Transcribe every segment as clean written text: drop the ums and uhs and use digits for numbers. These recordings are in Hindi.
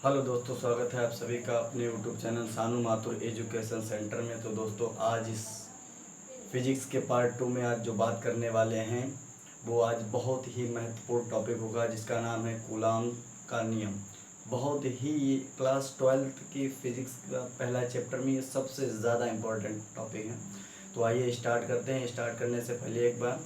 हेलो दोस्तों, स्वागत है आप सभी का अपने यूट्यूब चैनल सानू माथुर एजुकेशन सेंटर में। तो दोस्तों, आज इस फिजिक्स के पार्ट 2 में आज जो बात करने वाले हैं वो आज बहुत ही महत्वपूर्ण टॉपिक होगा, जिसका नाम है कूलाम का नियम। बहुत ही ये क्लास 12th की फिजिक्स का पहला चैप्टर में ये सबसे ज़्यादा इम्पोर्टेंट टॉपिक है। तो आइए स्टार्ट करते हैं। स्टार्ट करने से पहले एक बार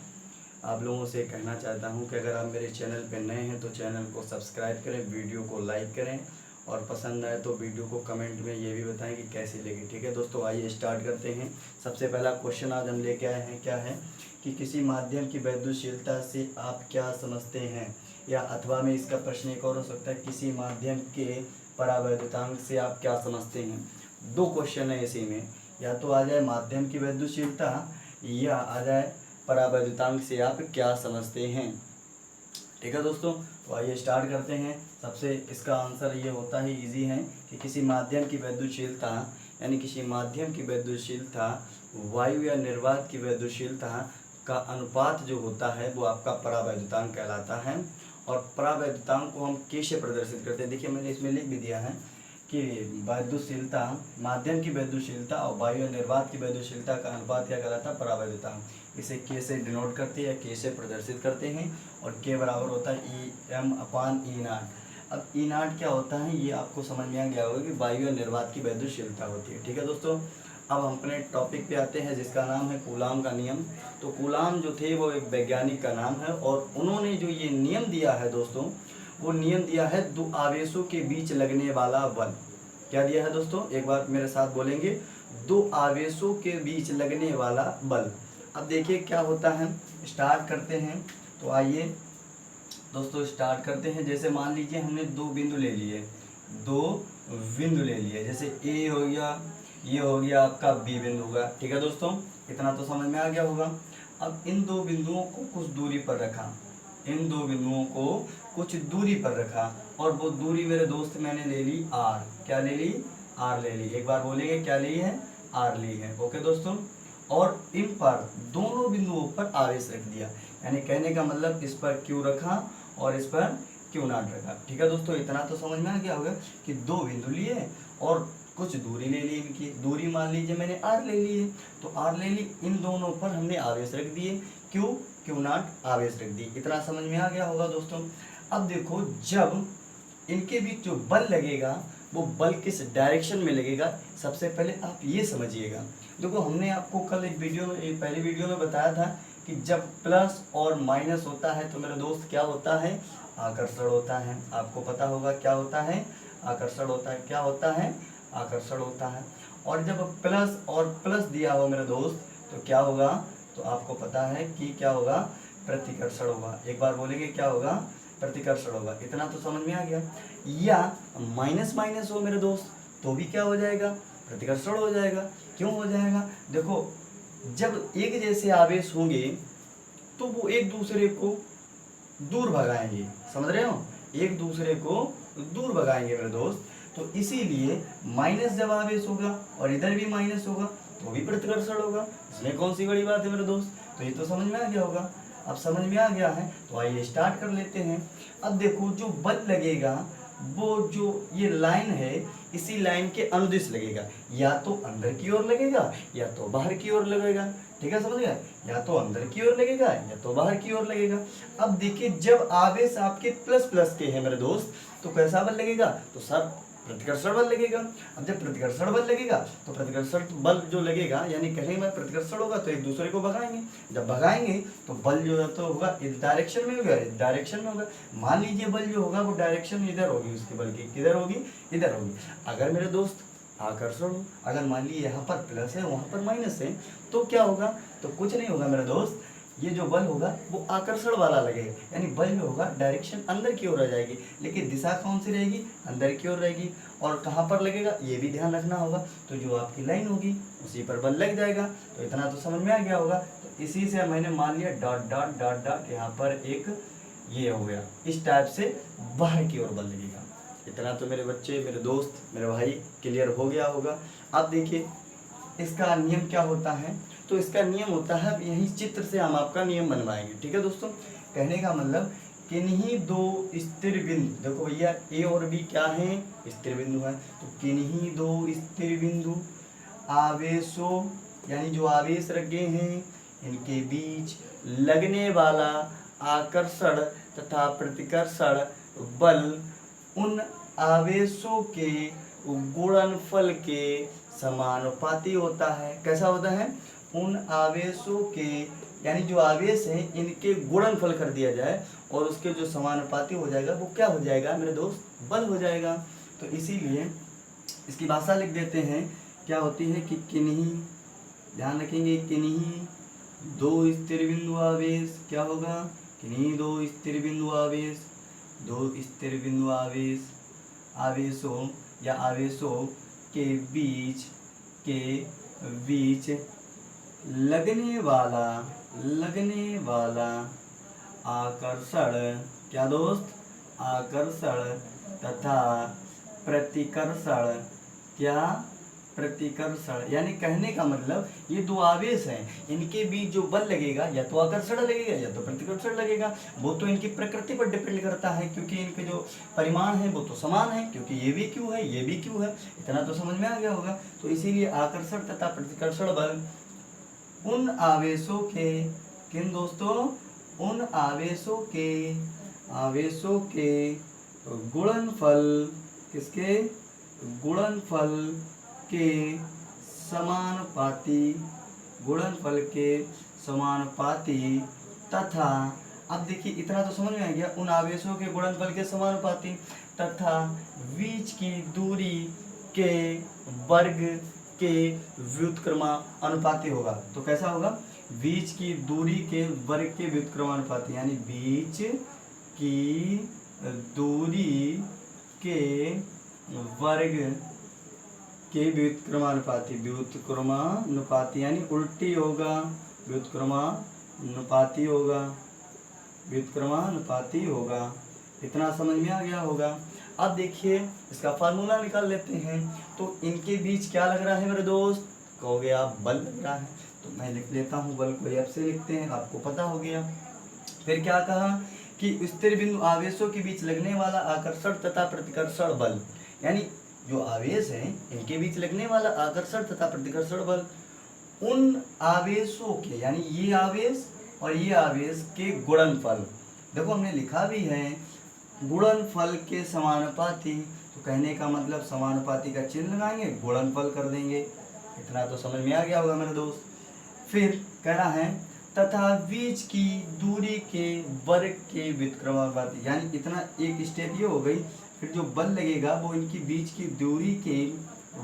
आप लोगों से कहना चाहता हूं कि अगर आप मेरे चैनल पर नए हैं तो चैनल को सब्सक्राइब करें, वीडियो को लाइक करें और पसंद आए तो वीडियो को कमेंट में ये भी बताएं कि कैसी लगी। ठीक है दोस्तों, आइए स्टार्ट करते हैं। सबसे पहला क्वेश्चन आज हम लेके आए हैं, क्या है कि किसी माध्यम की वैद्युतशीलता से आप क्या समझते हैं, या अथवा में इसका प्रश्न एक और हो सकता है, किसी माध्यम के परावैद्युतांक से आप क्या समझते हैं। दो क्वेश्चन है इसी में, या तो आ जाए माध्यम की वैद्युतशीलता या आ जाए परावैद्युतांक से आप क्या समझते हैं। ठीक है दोस्तों, तो आइए स्टार्ट करते हैं। सबसे इसका आंसर ये होता है, इजी है, कि किसी माध्यम की वैद्युतशीलता यानी किसी माध्यम की वैद्युतशीलता वायु या निर्वात की वैद्युतशीलता का अनुपात जो होता है वो आपका परावैद्युतांक कहलाता है। और परावैद्युतांक को हम कैसे प्रदर्शित करते हैं, देखिए मैंने इसमें लिख भी दिया है कि वैद्युतशीलता, माध्यम की वैद्युतशीलता और वायु या निर्वात की वैद्युतशीलता का अनुपात क्या कहलाता है, परावैद्युतांक। इसे के से डिनोट करते हैं या के से प्रदर्शित करते हैं, और के बराबर होता है E/E0। अब E0 क्या होता है ये आपको समझ में आ गया होगा कि वायु या निर्वात की वैद्युतशीलता होती है। ठीक है दोस्तों, अब हम अपने टॉपिक पे आते हैं जिसका नाम है कूलाम का नियम। तो कूलाम जो थे वो एक वैज्ञानिक का नाम है, और उन्होंने जो ये नियम दिया है दोस्तों, वो नियम दिया है दो आवेशों के बीच लगने वाला बल। क्या दिया है दोस्तों, एक बार मेरे साथ बोलेंगे, दो आवेशों के बीच लगने वाला बल। अब देखिए क्या होता है, स्टार्ट करते हैं। तो आइए दोस्तों स्टार्ट करते हैं। जैसे मान लीजिए हमने दो बिंदु ले लिए, दो बिंदु ले लिए, जैसे ए हो गया, ये हो गया आपका बी बिंदु होगा। ठीक है दोस्तों, इतना तो समझ में आ गया होगा। अब इन दो बिंदुओं को कुछ दूरी पर रखा, इन दो बिंदुओं को कुछ दूरी पर रखा, और वो दूरी मेरे दोस्त मैंने ले ली आर। क्या ले ली, आर ले ली। एक बार बोलेंगे क्या ली है, आर ली है। ओके दोस्तों, और इन पर दोनों बिंदुओं पर आवेश रख दिया, यानी कहने का मतलब इस पर क्यू रखा और इस पर क्यू नॉट रखा। ठीक है दोस्तों, इतना तो समझ में आ गया होगा कि दो बिंदु लिए और कुछ दूरी ले ली इनकी। दूरी मान लीजिए मैंने आर ले ली है, तो आर ले ली, इन दोनों पर हमने आवेश रख दिए, क्यू नॉट आवेश रख दिए। इतना समझ में आ गया होगा दोस्तों। अब देखो, जब इनके बीच जो बल लगेगा वो बल किस डायरेक्शन में लगेगा, सबसे पहले आप ये समझिएगा। देखो, हमने आपको कल एक पहली वीडियो में बताया था कि जब प्लस और माइनस होता है तो मेरे दोस्त क्या होता है, आकर्षण होता है। आपको पता होगा क्या होता है, आकर्षण होता है। क्या होता है, आकर्षण होता है। और जब प्लस और प्लस दिया हो मेरे दोस्त तो क्या होगा, तो आपको पता है कि क्या होगा, प्रतिकर्षण होगा। एक बार बोलेंगे क्या होगा, प्रतिकर्षण होगा। इतना तो समझ में आ गया। या माइनस माइनस हो मेरे दोस्त तो भी क्या हो जाएगा, प्रतिकर्षण हो जाएगा। क्यों हो जाएगा, देखो जब एक जैसे आवेश होंगे तो वो एक दूसरे को दूर भगाएंगे, समझ रहे हो, एक दूसरे को दूर भगाएंगे मेरे दोस्त। तो इसीलिए माइनस जब आवेश होगा और इधर भी माइनस होगा तो भी प्रतिकर्षण होगा। इसमें कौन सी बड़ी बात है मेरे दोस्त, तो ये तो समझ में आ गया होगा। अब समझ में आ गया है तो आइए स्टार्ट कर लेते हैं। अब देखो, जो बल लगेगा वो जो ये लाइन है, इसी लाइन के अनुदिश लगेगा, या तो अंदर की ओर लगेगा या तो बाहर की ओर लगेगा। ठीक है, समझ गए, या तो अंदर की ओर लगेगा या तो बाहर की ओर लगेगा। अब देखिए, जब आवेश आपके प्लस प्लस के हैं मेरे दोस्त तो कैसा बल लगेगा, तो सर प्रतिकर्षण बल लगेगा। अब जब प्रतिकर्षण बल लगेगा तो प्रतिकर्षण बल जो लगेगा, यानी कहेंगे मैं प्रतिकर्षण होगा तो एक दूसरे को भगाएंगे। जब भगाएंगे तो बल जो है तो होगा इस डायरेक्शन में होगा, इस डायरेक्शन में होगा। मान लीजिए बल जो होगा वो डायरेक्शन इधर होगी, उसकी बल की किधर होगी, इधर होगी। अगर मेरे दोस्त आकर्षण हो, अगर मान लीजिए यहाँ पर प्लस है वहाँ पर माइनस है, तो क्या होगा, तो कुछ नहीं होगा मेरे दोस्त, ये जो बल होगा वो आकर्षण वाला लगेगा, यानी बल जो होगा डायरेक्शन अंदर की ओर आ जाएगी, लेकिन दिशा कौन सी रहेगी, अंदर की ओर रहेगी। और कहाँ पर लगेगा ये भी ध्यान रखना होगा, तो जो आपकी लाइन होगी उसी पर बल लग जाएगा। तो इतना तो समझ में आ गया होगा। तो इसी से मैंने मान लिया डॉट डॉट डॉट डॉट, यहाँ पर एक ये हो गया, इस टाइप से बाहर की ओर बल लगेगा। इतना तो मेरे बच्चे, मेरे दोस्त, मेरे भाई क्लियर हो गया होगा। अब देखिए इसका नियम क्या होता है, तो इसका नियम होता है, यही चित्र से हम आपका नियम बनवाएंगे। ठीक है दोस्तों, कहने का मतलब किन्हीं दो स्थिर बिंदु, देखो भैया ए और बी क्या है, स्थिर बिंदु है, तो किन्हीं दो स्थिर बिंदु आवेशों यानी जो आवेश रखे हैं इनके बीच लगने वाला आकर्षण तथा प्रतिकर्षण बल उन आवेशों के गुणनफल के समानुपाती होता है। कैसा होता है? उन आवेशों के यानी जो आवेश हैं इनके गुणनफल कर दिया जाए और उसके जो समानुपाती हो जाएगा वो क्या हो जाएगा मेरे दोस्त? बल हो जाएगा। तो इसीलिए इसकी भाषा लिख देते हैं, क्या होती है कि किन्हीं, ध्यान रखेंगे, किन्हीं दो स्थिर बिंदु आवेश, क्या होगा? किन्हीं दो स्थिर बिंदु आवेश, दो स्थिर बिंदु आवेशों या आवेशों के बीच लगने वाला आकर्षण, क्या दोस्त? आकर्षण तथा प्रतिकर्षण, क्या? प्रतिकर्षण, यानी कहने का मतलब ये दो आवेश हैं, इनके बीच जो बल लगेगा या तो आकर्षण लगेगा या तो प्रतिकर्षण लगेगा। वो तो इनकी प्रकृति पर डिपेंड करता है, क्योंकि इनके जो परिमाण है वो तो समान है, क्योंकि ये भी क्यू है ये भी क्यू है। इतना तो समझ में आ गया होगा। तो इसीलिए आकर्षण तथा प्रतिकर्षण बल उन आवेशों के, किन दोस्तों? उन आवेशों के गुणनफल, किसके? गुणनफल के समानुपाती तथा, अब देखिए इतना तो समझ में आ गया, उन आवेशों के गुणनफल के समानुपाती तथा बीच की दूरी के वर्ग के व्युत्क्रमानुपाती होगा। तो कैसा होगा? बीच की दूरी के वर्ग के व्युत्क्रमानुपाती, यानी बीच की दूरी के वर्ग के व्युत्क्रमानुपाती यानी उल्टी होगा, व्युत्क्रमानुपाती होगा। इतना समझ में आ गया होगा। अब देखिए इसका फार्मूला निकाल लेते हैं। तो इनके बीच क्या लग रहा है मेरे दोस्त? कहोगे आप बल लग रहा है, तो मैं लिख लेता हूँ, बल को एफ से लिखते हैं, आपको पता हो गया। फिर क्या कहा कि स्थिर बिंदु आवेशों के बीच लगने वाला आकर्षण तथा प्रतिकर्षण बल, यानी जो आवेश हैं इनके बीच लगने वाला आकर्षण तथा प्रतिकर्षण बल उन आवेशों के, यानी ये आवेश और ये आवेश के गुणनफल, देखो हमने लिखा भी है गुणनफल के समानुपाती। तो कहने का मतलब समानुपाती का चिन्ह लगाएंगे, गुणनफल कर देंगे। इतना तो समझ में आ गया होगा मेरे दोस्त। फिर कह रहा है तथा बीच की दूरी के वर्ग के व्युत्क्रमानुपाती, यानी इतना एक स्टेप ये हो गई। फिर जो बल लगेगा वो इनकी बीच की दूरी के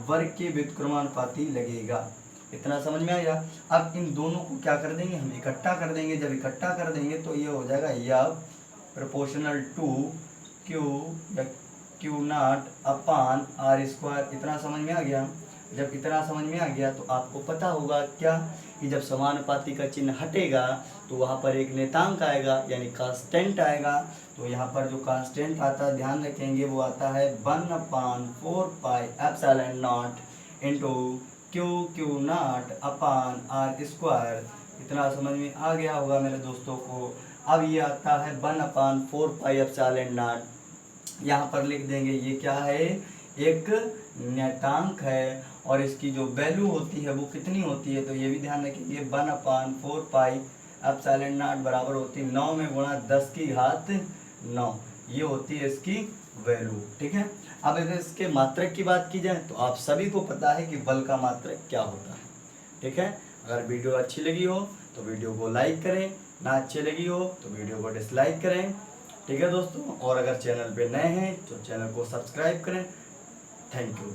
वर्ग के व्युत्क्रमानुपाती लगेगा। इतना समझ में आया। अब इन दोनों को क्या कर देंगे? हम इकट्ठा कर देंगे। जब इकट्ठा कर देंगे तो ये हो जाएगा एफ प्रोपोर्शनल टू क्यू या q not upon r square. इतना समझ में आ गया। जब इतना समझ में आ गया तो आपको पता होगा क्या कि जब समानुपाती का चिन्ह हटेगा तो वहाँ पर एक नेतांक आएगा, यानी कांस्टेंट आएगा। तो यहाँ पर जो कांस्टेंट आता है ध्यान रखेंगे वो आता है 1/4 pi epsilon not into q not upon r square. इतना समझ में आ गया होगा मेरे दोस्तों को। अब ये आता है 1/4 पाई एप्सिलॉन नॉट। यहाँ पर लिख देंगे ये क्या है? एक नेतांक है और इसकी जो वैल्यू होती है वो कितनी होती है? तो ये भी ध्यान रखिए 1/4 पाई एप्सिलॉन नॉट बराबर होती है 9 में गुणा 10 की घात 9। ये होती है इसकी वैल्यू। ठीक है। अब अगर इसके मात्रक की बात की जाए तो आप सभी को पता है कि बल का मात्रक क्या होता है। ठीक है। अगर वीडियो अच्छी लगी हो तो वीडियो को लाइक करें, ना अच्छी लगी हो तो वीडियो को डिसलाइक करें। ठीक है दोस्तों। और अगर चैनल पे नए हैं तो चैनल को सब्सक्राइब करें। Thank you.